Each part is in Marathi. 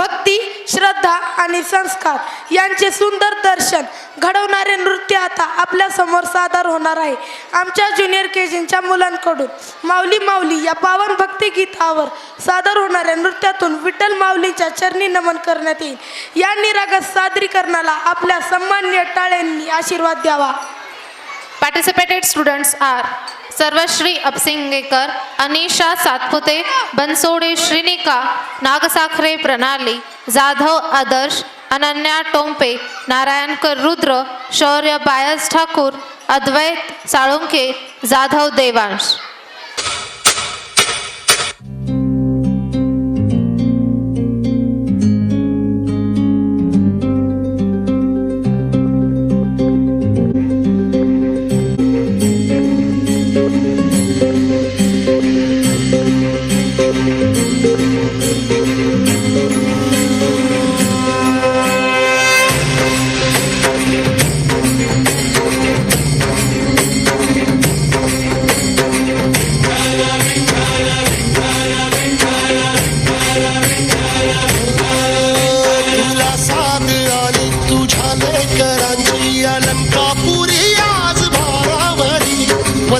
भक्ती, श्रद्धा आणि संस्कार यांचे सुंदर दर्शन घडवणारे नृत्य आता आपल्या समोर सादर होणार आहे. आमच्या ज्युनियर केजींच्या मुलांकडून माऊली माऊली या पावन भक्ती गीतावर सादर होणाऱ्या नृत्यातून विठ्ठल माऊलीच्या चरणी नमन करण्यात येईल. या निरागस सादरीकरणाला आपल्या सन्माननीय टाळ्यांनी आशीर्वाद द्यावा. Participated students are सर्वश्री अपसिंगेकर, अनिशा सातपुते, बनसोडे श्रीनिका, नागसाखरे प्रणाली, जाधव आदर्श, अनन्या टोंपे, नारायणकर रुद्र, शौर्य बायस ठाकूर, अद्वैत साळुंके, जाधव देवांश.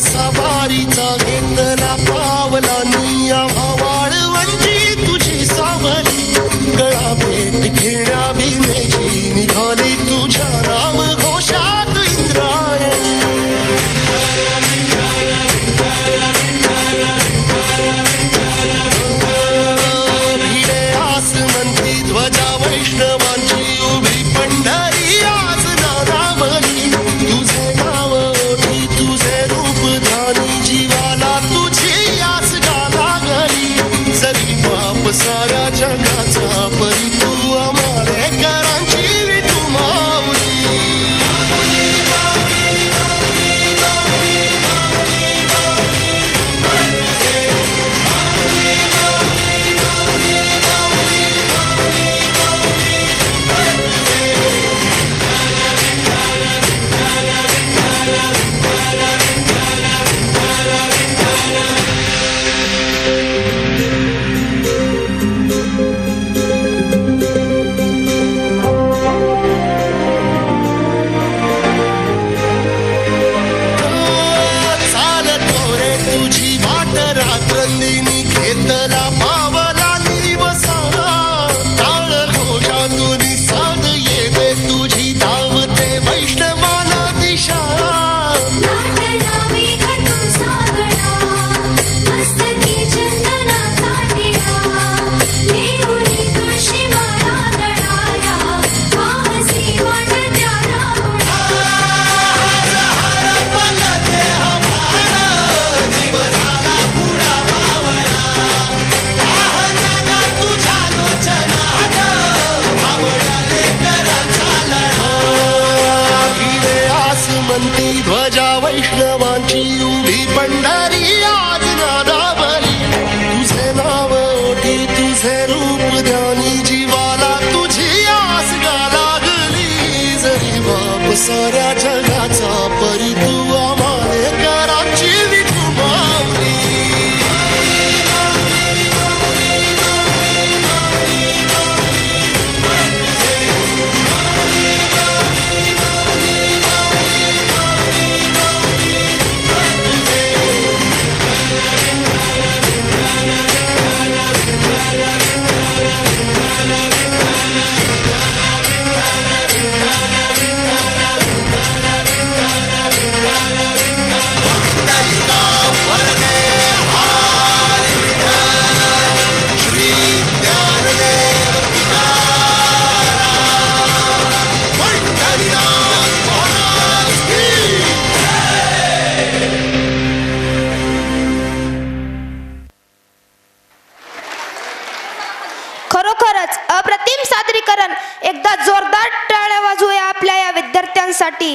सवारीचा घेतला पावला निया भावाळ वंजी तुझी सावली गळा भेट घेण्या भिनेची निघाली तुझ्या राम घोषात इंद्रायणी. भिडे आसमंती ध्वजा वैष्णवांची उभी पंढरी आज नादावली तुझे नाव ओठी तुझे जीवाला तुझी आस लागली जरी बाप साऱ्या जगाचा परी तू आम्हाले करांची विठू माऊली. घेतला पावला निवसा टाळ घोषातून साध येते तुझी धावते वैष्णवाला दिशा. ध्वजा वैष्णवांची उभी पंढरी आज नादावली तुझे नाव ओठी तुझे रूप ध्यानी जीवाला तुझी आस लागली जरी बाप साऱ्या जगाचा परी तू आम्हाले कराची विठू माऊली. खरोखरच अप्रतिम सादरीकरण. एकदा जोरदार टाळ्या वाजवूया आपल्या या विद्यार्थ्यांसाठी.